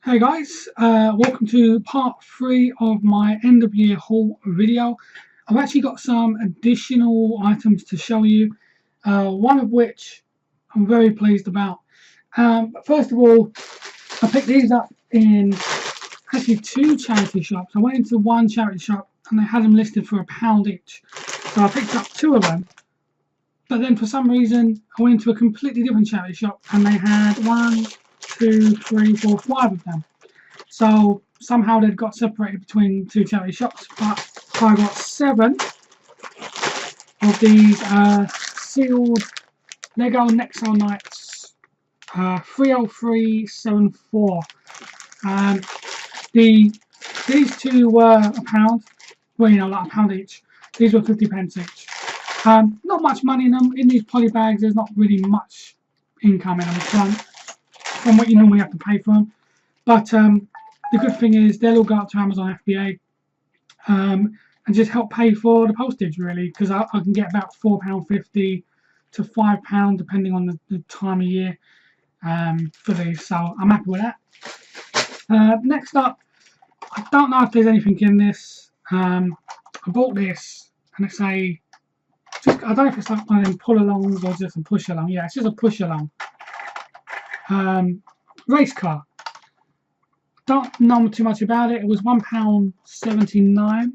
Hey guys, welcome to part 3 of my end of year haul video. I've actually got some additional items to show you, one of which I'm very pleased about. But first of all, I picked these up in actually 2 charity shops. I went into one charity shop and they had them listed for £1 each. So I picked up 2 of them. But then for some reason I went into a completely different charity shop and they had 1, 2, 3, 4, 5 of them. So somehow they'd got separated between 2 charity shops, but I got 7 of these sealed Lego Nexo Knights 30374. These 2 were £1. Well, you know, like £1 each. These were 50p each. Not much money in them. In these poly bags, there's not really much income in them from what you normally have to pay for them. But the good thing is they'll all go up to Amazon FBA and just help pay for the postage, really, because I can get about £4.50 to £5 depending on the time of year for these. So I'm happy with that. Next up, I don't know if there's anything in this. I bought this and it's I don't know if it's like one of them pull-alongs or just a push-along. Yeah, it's just a push-along. Race car. Don't know too much about it. It was £1.79.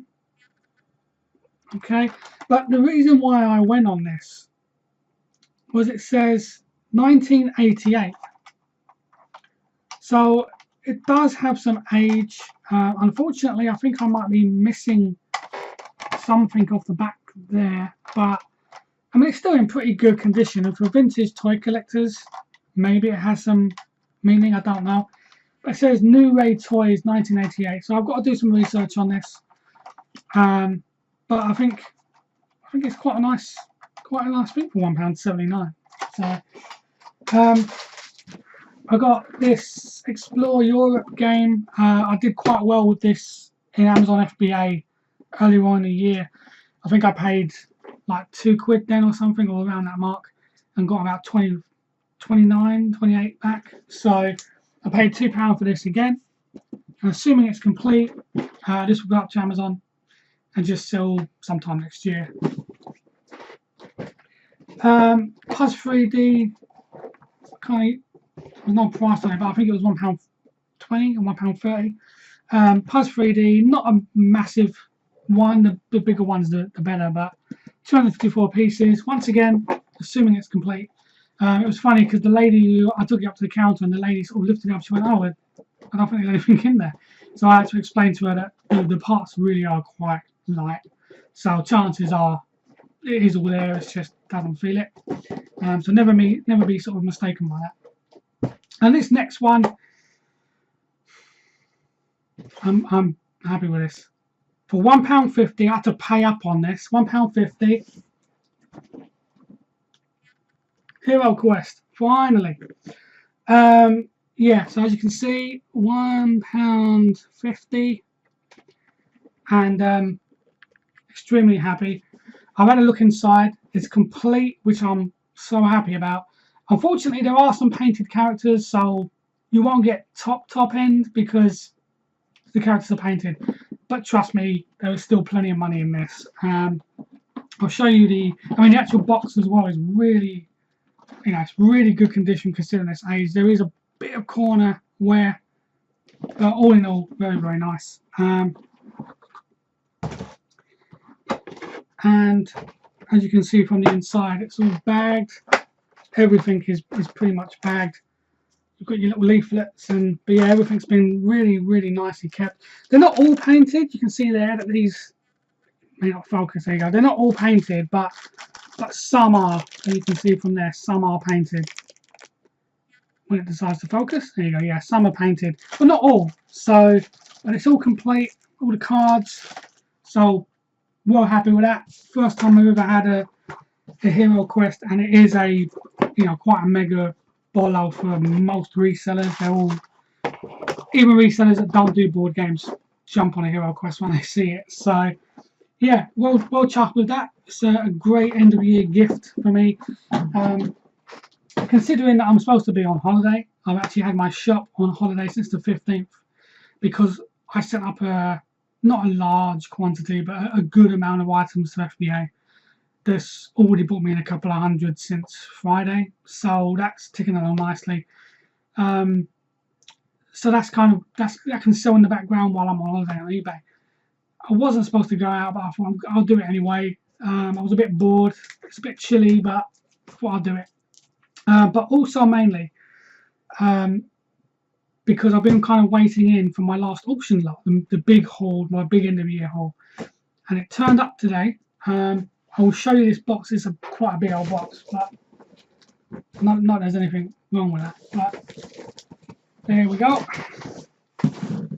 Okay, but the reason why I went on this was it says 1988. So it does have some age. Unfortunately, I think I might be missing something off the back there, but I mean it's still in pretty good condition. And for vintage toy collectors, maybe it has some meaning. I don't know. But it says New Ray Toys 1988. So I've got to do some research on this. But I think it's quite a nice thing for £1.79. So I got this Explore Europe game. I did quite well with this in Amazon FBA earlier on in the year. I think I paid like £2 then or something, or around that mark, and got about 28 back. So I paid £2 for this again. And assuming it's complete, this will go up to Amazon and just sell sometime next year. Puzz 3D, there's no price on it, but I think it was £1.20 or £1.30. Puzz 3D, not a massive one. The bigger ones, the better, but 254 pieces. Once again, assuming it's complete. It was funny because the lady, I took it up to the counter and the lady sort of lifted it up. She went, "Oh, I don't think there's anything in there." So I had to explain to her that the parts really are quite light. So chances are it is all there. It just doesn't feel it. So never be sort of mistaken by that. And this next one, I'm happy with this. For £1.50, I had to pay up on this. £1.50. Heroquest, finally. Yeah, so as you can see, £1.50, and extremely happy. I've had a look inside. It's complete, which I'm so happy about. Unfortunately, there are some painted characters, so you won't get top end because the characters are painted. But trust me, there is still plenty of money in this. I'll show you the actual box as well is really, it's really good condition considering its age. There is a bit of corner wear, but all in all, very, very nice. And as you can see from the inside, it's all bagged. Everything is pretty much bagged. You've got your little leaflets, but yeah, everything's been really, really nicely kept. They're not all painted. You can see there that these may not focus. There you go. They're not all painted, but some are. And you can see from there, some are painted. When it decides to focus, there you go. Yeah, some are painted, but not all. So, but it's all complete. All the cards. So, well happy with that. First time I've ever had a Heroquest, and it is a quite a mega bolo for most resellers. They're all, even resellers that don't do board games, jump on a Heroquest when they see it. So yeah, well chuffed with that. It's a great end of the year gift for me. considering that I'm supposed to be on holiday, I've actually had my shop on holiday since the 15th because I sent up not a large quantity, but a good amount of items to FBA. This already brought me in a couple of hundred since Friday, so that's ticking along nicely. So that can sell in the background while I'm on holiday on eBay. I wasn't supposed to go out, but I thought I'll do it anyway. I was a bit bored. It's a bit chilly, but I thought I'll do it. But also mainly because I've been kind of waiting in for my last auction lot, the big haul, my big end of year haul, and it turned up today. I will show you this box. It's quite a big old box, but not there's anything wrong with that. But there we go.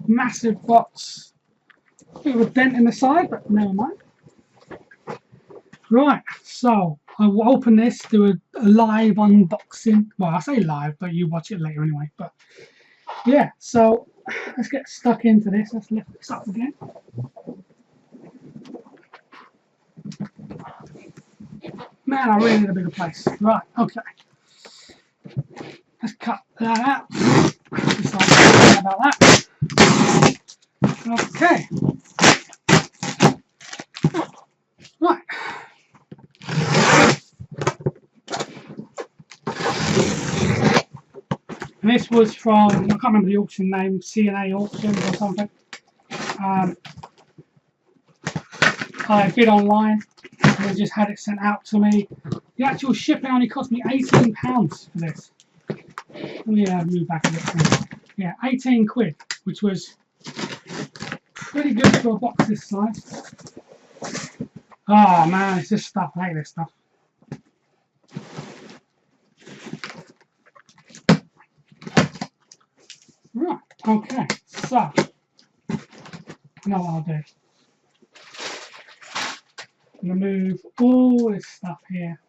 Massive box. Bit of a dent in the side, but never mind. Right, so I will open this, do a live unboxing. Well, I say live, but you watch it later anyway. But yeah, so let's get stuck into this. Let's lift this up again. Man, I really need a bigger place. Right, okay. Let's cut that out. Sorry about that. Okay. Right. And this was from, I can't remember the auction name, CNA Auctions or something. I bid online and they just had it sent out to me. The actual shipping only cost me £18 for this. Let me move back a bit. Yeah, 18 quid, which was pretty good for a box this size. Oh man, it's this stuff. I hate this stuff. Right, okay, so I know what I'll do. I'm going to move all this stuff here.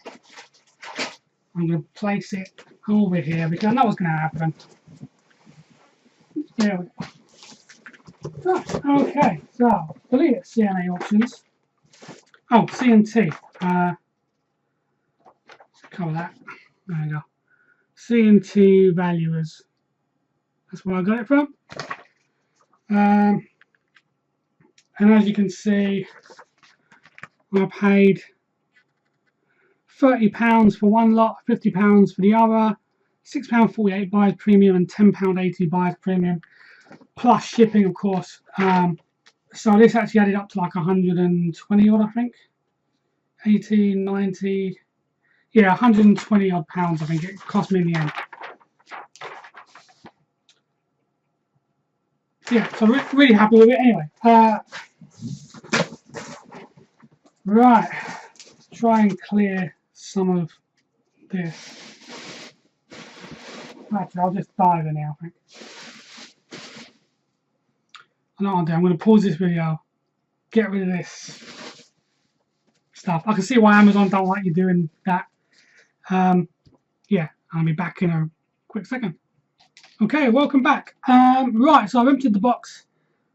I'm going to place it over here because I know what's going to happen. There we go. Right, okay, so I believe it's CNA Auctions. Oh, C&T. Cover that. There we go. C&T Valuers. That's where I got it from. And as you can see, I paid £30 for one lot, £50 for the other, £6.48 buyer's premium and £10.80 buyer's premium, plus shipping, of course. So this actually added up to like 120 odd, I think. 18, 90, yeah, 120 odd pounds, I think it cost me in the end. Yeah, so really happy with it anyway. Right, let's try and clear some of this. Actually, I'll just dive in here, I think. I know what I'll do. I'm going to pause this video, get rid of this stuff. I can see why Amazon don't like you doing that. Yeah, I'll be back in a quick second. Okay, welcome back. Right, so I've emptied the box.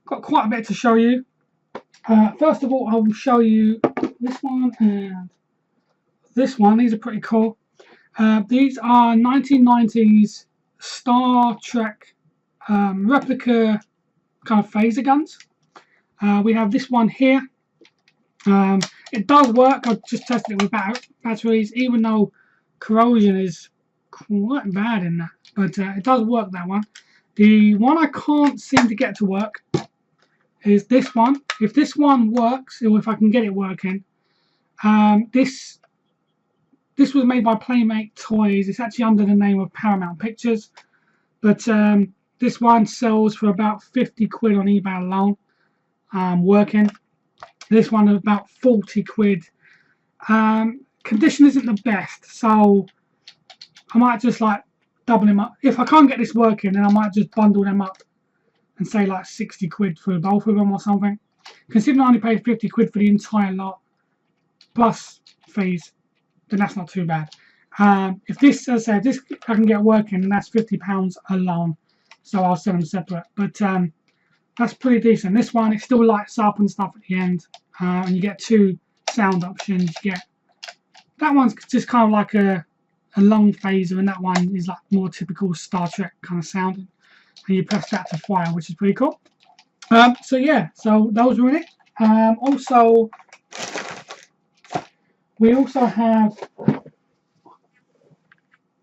Got quite a bit to show you. First of all, I will show you this one and this one. These are pretty cool. These are 1990s Star Trek replica kind of phaser guns. We have this one here. It does work. I've just tested it with batteries, even though corrosion is quite bad in that. But it does work, that one. The one I can't seem to get to work is this one. If this one works, or if I can get it working, this was made by Playmate Toys. It's actually under the name of Paramount Pictures, but this one sells for about 50 quid on eBay alone. Working. This one is about 40 quid. Condition isn't the best, so I might just like double them up. If I can't get this working, then I might just bundle them up and say like 60 quid for both of them or something. Considering I only paid 50 quid for the entire lot plus fees, then that's not too bad. If this, as I say, if this I can get working, then that's £50 alone. So I'll sell them separate. But that's pretty decent. This one, it still lights up and stuff at the end, and you get two sound options. You get that one's just kind of like a a long phaser, and that one is like more typical Star Trek kind of sounding. And you press that to fire, which is pretty cool. So yeah, so those were in it. Also, we also have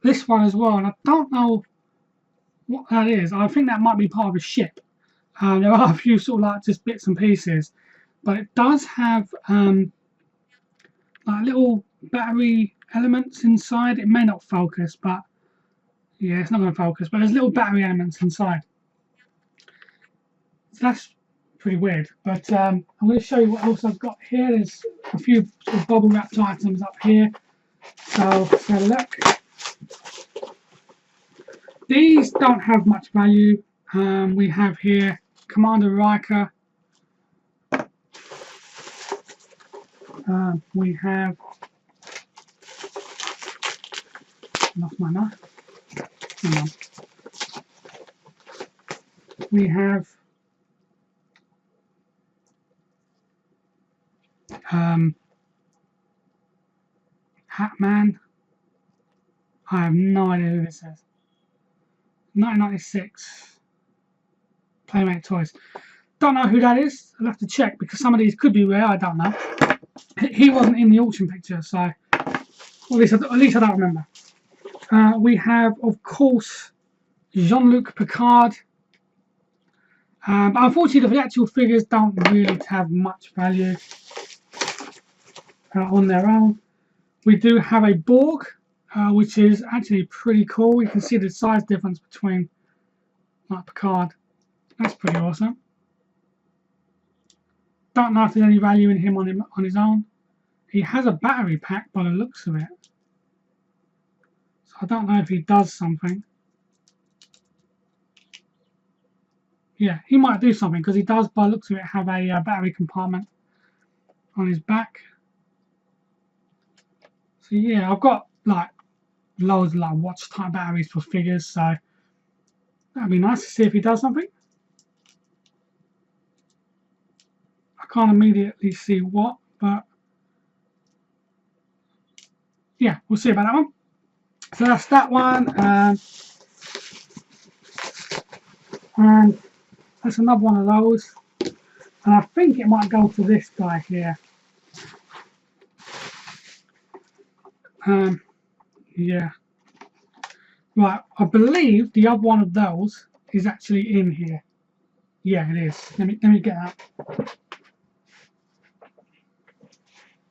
this one as well, and I don't know what that is. I think that might be part of a ship. There are a few sort of like just bits and pieces, but it does have like little battery elements inside. It may not focus, but yeah, it's not going to focus. But there's little battery elements inside. So that's pretty weird. But I'm going to show you what else I've got here. There's a few sort of bubble wrapped items up here. So let's have a look. These don't have much value. We have here Commander Riker. We have lost my knife. Hang on. We have Hatman. I have no idea who this is. 1996 Playmate Toys. Don't know who that is. I'll have to check because some of these could be rare. I don't know. He wasn't in the auction picture, so at least I don't remember. We have, of course, Jean-Luc Picard. But unfortunately, the actual figures don't really have much value on their own. We do have a Borg, which is actually pretty cool. You can see the size difference between Picard. That's pretty awesome. Don't know if there's any value in him on his own. He has a battery pack by the looks of it. So I don't know if he does something. Yeah, he might do something because he does, by the looks of it, have a battery compartment on his back. So yeah, I've got like loads of like watch type batteries for figures, so that'd be nice to see if he does something. I can't immediately see what, but yeah, we'll see about that one. So that's that one, and that's another one of those, and I think it might go to this guy here. Yeah, right, I believe the other one of those is actually in here. Yeah, it is. Let me get that.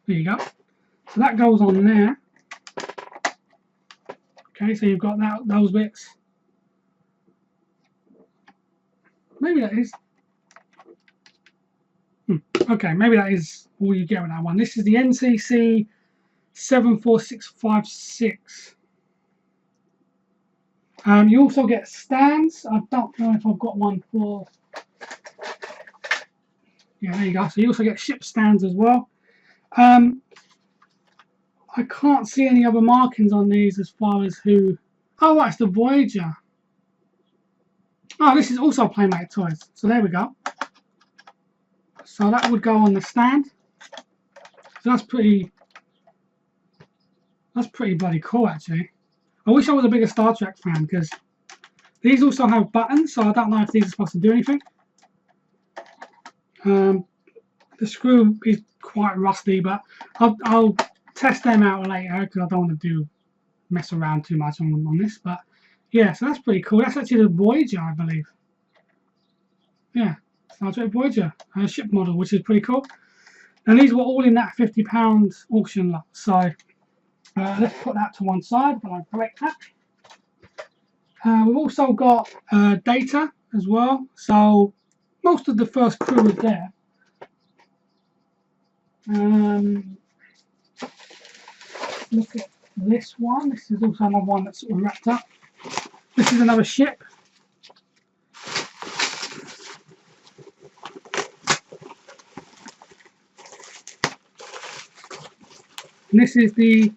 There you go. So that goes on there. Okay, so you've got those bits. Maybe that is. Okay, maybe that is all you get with that one. This is the NCC 74656. You also get stands. I don't know if I've got one for. Yeah, there you go. So you also get ship stands as well. I can't see any other markings on these as far as who. Oh, right, it's the Voyager. Oh, this is also Playmate Toys. So there we go. So that would go on the stand. So that's pretty bloody cool, actually. I wish I was a bigger Star Trek fan because these also have buttons, so I don't know if these are supposed to do anything. The screw is quite rusty, but I'll test them out later because I don't want to mess around too much on this. But yeah, so that's pretty cool. That's actually the Voyager, I believe. Yeah, Star Trek Voyager, a ship model, which is pretty cool. And these were all in that £50 auction lot. So let's put that to one side, but I'll break that. We've also got Data as well. So most of the first crew is there. Look at this one. This is also another one that's sort of wrapped up. This is another ship. And this is the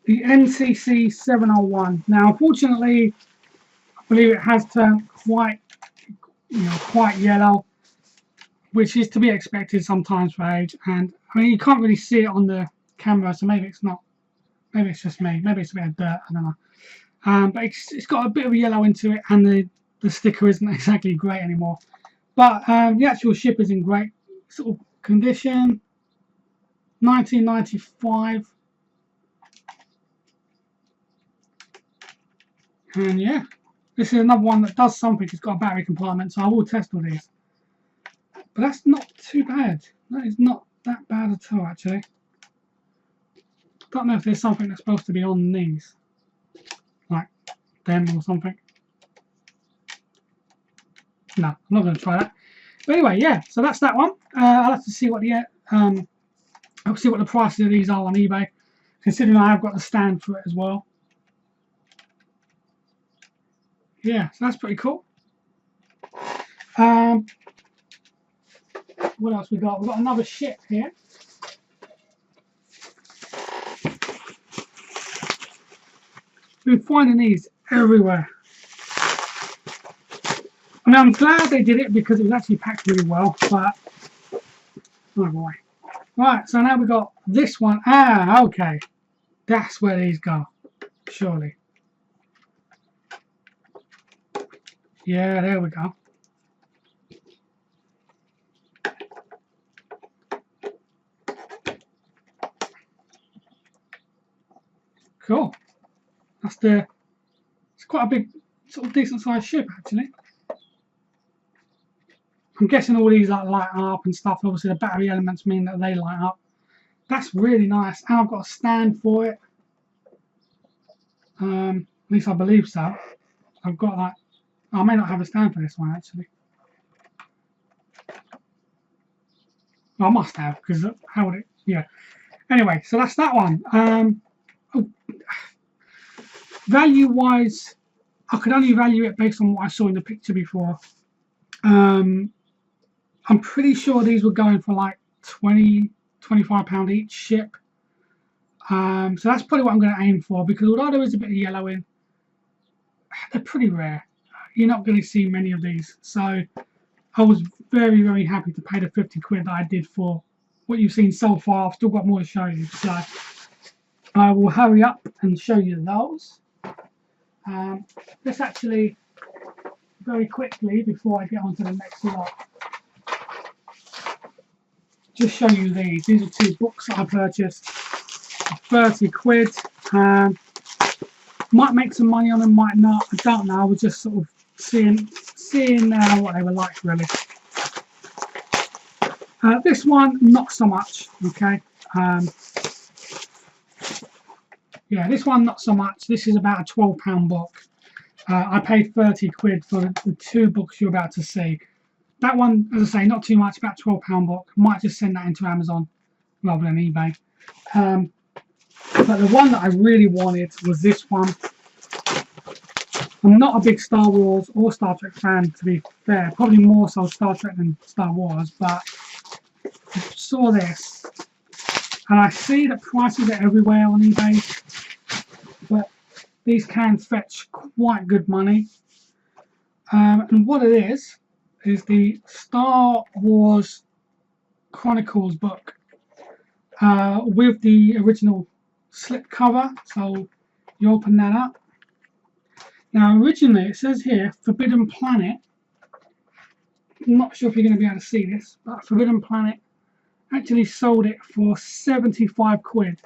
NCC 701. Now, unfortunately, I believe it has turned quite yellow, which is to be expected sometimes for age. And I mean, you can't really see it on the camera, so maybe it's not Maybe it's just me. Maybe it's a bit of dirt. I don't know. But it's got a bit of yellow into it, and the sticker isn't exactly great anymore. But the actual ship is in great sort of condition. 1995. And yeah, this is another one that does something. It's got a battery compartment, so I will test all these. But that's not too bad. That is not that bad at all, actually. Don't know if there's something that's supposed to be on these, like them or something. No, I'm not going to try that. But anyway, yeah. So that's that one. I'll have to see what the I'll see what the prices of these are on eBay, considering I have got a stand for it as well. Yeah, so that's pretty cool. What else we got? We've got another ship here. Been finding these everywhere. I mean, I'm glad they did it because it was actually packed really well, but oh boy. Right, so now we've got this one. Ah, okay. That's where these go, surely. Yeah, there we go. Cool. It's quite a big, sort of decent sized ship actually. I'm guessing all these like light up and stuff. Obviously the battery elements mean that they light up. That's really nice, and I've got a stand for it. At least I believe so. I've got that. I may not have a stand for this one actually. Well, I must have, because how would it? Yeah. Anyway, so that's that one. Value wise, I could only value it based on what I saw in the picture before. I'm pretty sure these were going for like £20–25 each ship. So that's probably what I'm going to aim for, because although there is a bit of yellow in, they're pretty rare. You're not going to see many of these. So I was very, very happy to pay the 50 quid that I did for what you've seen so far. I've still got more to show you. So I will hurry up and show you those. Let's actually, very quickly, before I get on to the next lot, just show you these. These are two books that I purchased for 30 quid. Might make some money on them, might not. I don't know. I was just sort of seeing what they were like, really. This one, not so much. Okay. Yeah, this one, not so much. This is about a £12 book. I paid 30 quid for the two books you're about to see. That one, as I say, not too much, about £12 book. Might just send that into Amazon rather than eBay. But the one that I really wanted was this one. I'm not a big Star Wars or Star Trek fan, to be fair. Probably more so Star Trek than Star Wars. But I saw this, and I see that prices are everywhere on eBay. But these can fetch quite good money. And what it is the Star Wars Chronicles book with the original slip cover. So you open that up. Now originally it says here Forbidden Planet. I'm not sure if you're going to be able to see this, but Forbidden Planet actually sold it for 75 quid.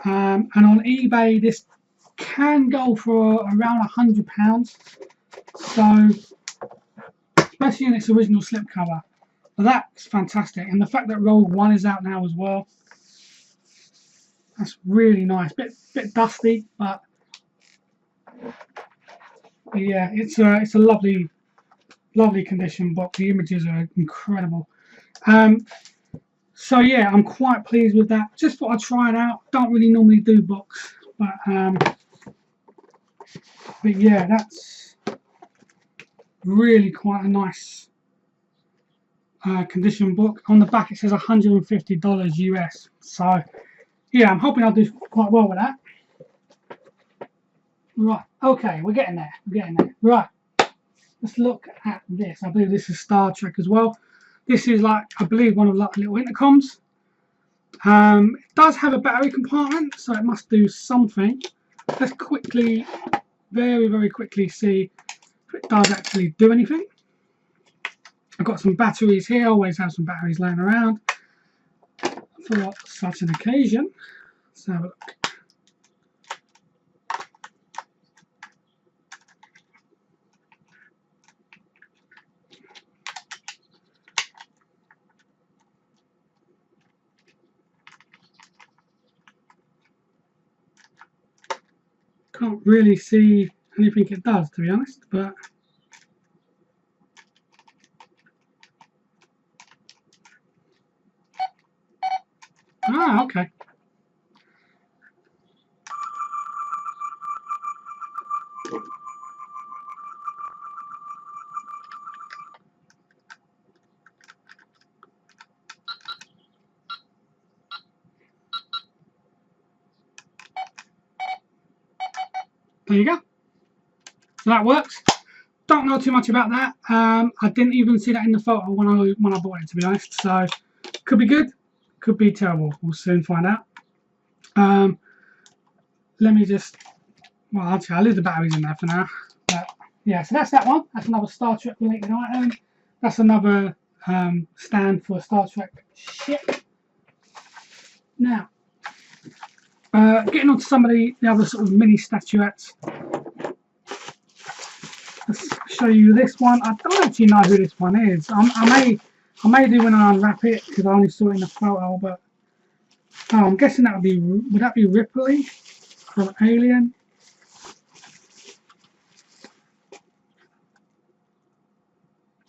And on eBay this can go for around £100. So, especially in its original slipcover. But that's fantastic. And the fact that Rogue One is out now as well, that's really nice. Bit dusty, but yeah, it's a lovely condition book. The images are incredible. So yeah, I'm quite pleased with that. Just thought I'd try it out. Don't really normally do books, but yeah, that's really quite a nice condition book. On the back it says $150 US. So yeah, I'm hoping I'll do quite well with that. Right, okay, we're getting there. Right, let's look at this. I believe this is Star Trek as well. This is like, I believe, one of like little intercoms. It does have a battery compartment, so it must do something. Let's quickly, very quickly see if it does actually do anything. I've got some batteries here, always have some batteries laying around for such an occasion. Let's have a look. Can't really see anything it does, to be honest, but okay. There you go. So that works. Don't know too much about that. I didn't even see that in the photo when I bought it, to be honest. So could be good, could be terrible. We'll soon find out. Let me just, well, actually, I'll leave the batteries in there for now. But yeah, so that's that one. That's another Star Trek related item. That's another stand for a Star Trek ship. Now, getting on to some of the other sort of mini statuettes. Let's show you this one. I don't actually know who this one is. I may do when I unwrap it because I only saw it in the photo. But I'm guessing that would that be Ripley from Alien?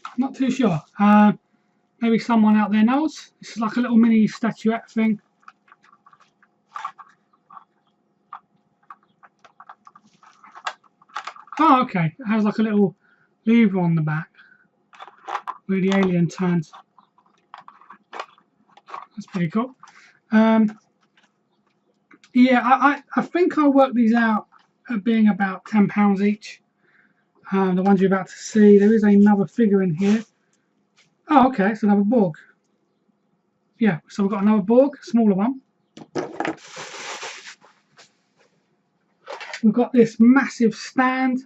I'm not too sure. Maybe someone out there knows. This is like a little mini statuette thing. Oh, okay. It has like a little lever on the back where the alien turns. That's pretty cool. Yeah, I think I worked these out at being about £10 each. The ones you're about to see. There is another figure in here. Oh, okay. It's another Borg. Yeah, so we've got another Borg, smaller one. We've got this massive stand,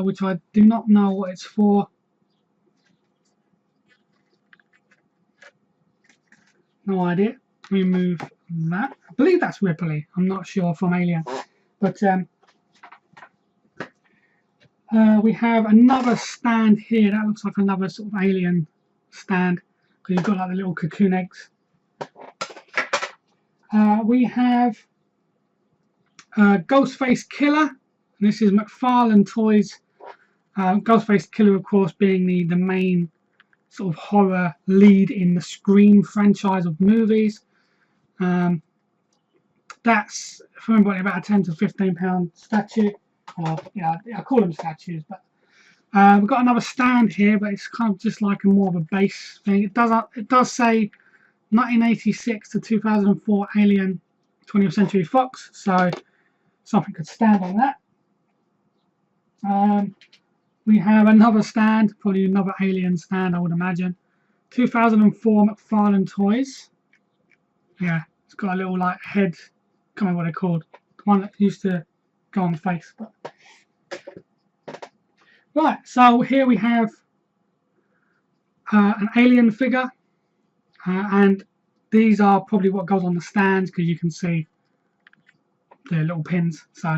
which I do not know what it's for. No idea. Remove that. I believe that's Ripley. I'm not sure, from Alien. But we have another stand here. That looks like another sort of alien stand because you've got like the little cocoon eggs. We have Ghostface Killer. This is McFarlane Toys. Ghostface Killer, of course, being the main sort of horror lead in the Scream franchise of movies. That's, if I remember, about a £10 to £15 statue. Yeah, I call them statues, but we've got another stand here, but it's kind of just like a more of a base thing. It does say 1986 to 2004 Alien 20th Century Fox, so something could stand on that. We have another stand, probably another Alien stand, I would imagine. 2004 McFarlane Toys. Yeah, it's got a little like head, I can't remember what they're called. The one that used to go on the face. But right, so here we have an alien figure, and these are probably what goes on the stand because you can see the little pins. So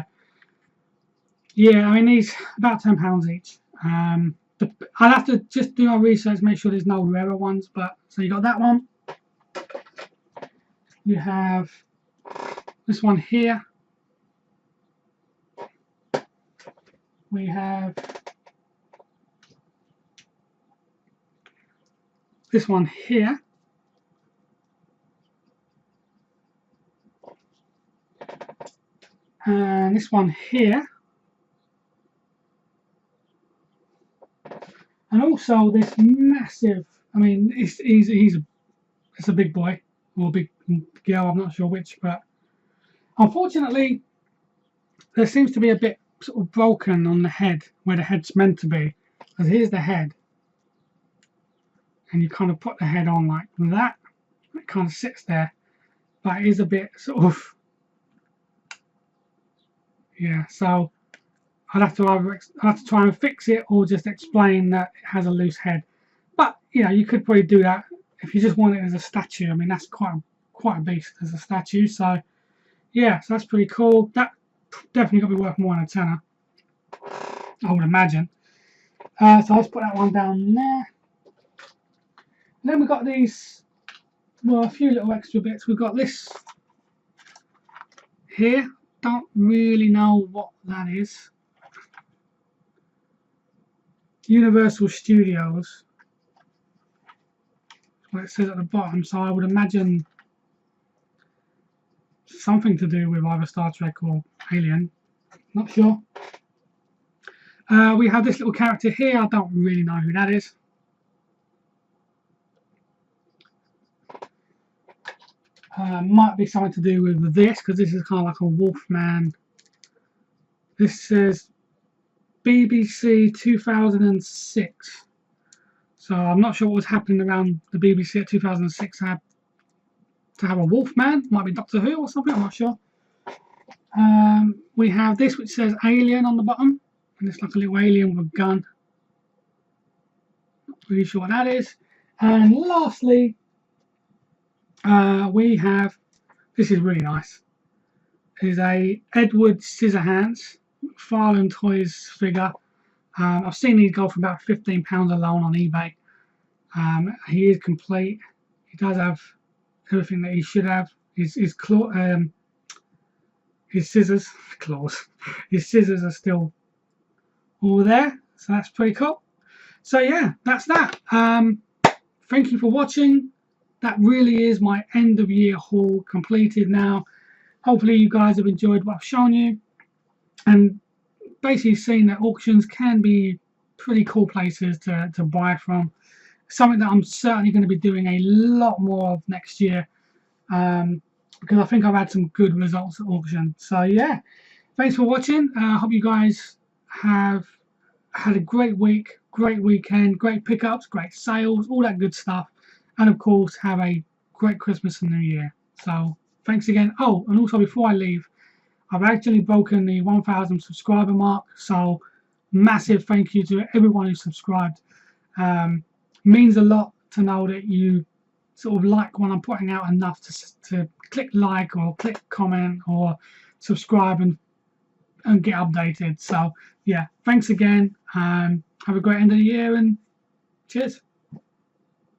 yeah, I mean these about £10 each. I'll have to just do our research, make sure there's no rarer ones. But so you got that one. You have this one here. We have this one here. And this one here. And also this massive, I mean, it's a big boy, or a big girl, I'm not sure which, but unfortunately there seems to be a bit sort of broken on the head, where the head's meant to be. Because here's the head. And you kind of put the head on like that. It kind of sits there. but it is a bit sort of, yeah. So I'd have to try and fix it, or just explain that it has a loose head. But you know, you could probably do that if you just want it as a statue. I mean, that's quite a beast as a statue. So yeah, so that's pretty cool. That definitely got to be worth more than a tenner, I would imagine. So let's put that one down there. And then we've got these, well, a few little extra bits. We've got this here. Don't really know what that is. Universal Studios. What it says at the bottom. So I would imagine something to do with either Star Trek or Alien. Not sure. We have this little character here. I don't really know who that is. Might be something to do with this, because this is kind of like a Wolfman. This says BBC 2006. So I'm not sure what was happening around the BBC at 2006 to have a Wolfman. Might be Doctor Who or something, I'm not sure. We have this which says Alien on the bottom, and it's like a little alien with a gun. Not really sure what that is. And lastly, we have, this is really nice, is a Edward Scissorhands McFarlane Toys figure. I've seen these go for about £15 alone on eBay. He is complete. He does have everything that he should have. His scissors, claws. His scissors are still all there, so that's pretty cool. So yeah, that's that. Thank you for watching. That really is my end of year haul completed now. Hopefully you guys have enjoyed what I've shown you, and basically seen that auctions can be pretty cool places to buy from. Something that I'm certainly going to be doing a lot more of next year, because I think I've had some good results at auction. So yeah, thanks for watching. I hope you guys have had a great week, great weekend, great pickups, great sales, all that good stuff. And of course, have a great Christmas and New Year. So thanks again. Oh, and also before I leave, I've actually broken the 1,000 subscriber mark. So massive thank you to everyone who subscribed. Means a lot to know that you sort of like when I'm putting out enough to click like or click comment or subscribe and get updated. So yeah, thanks again. Have a great end of the year, and cheers.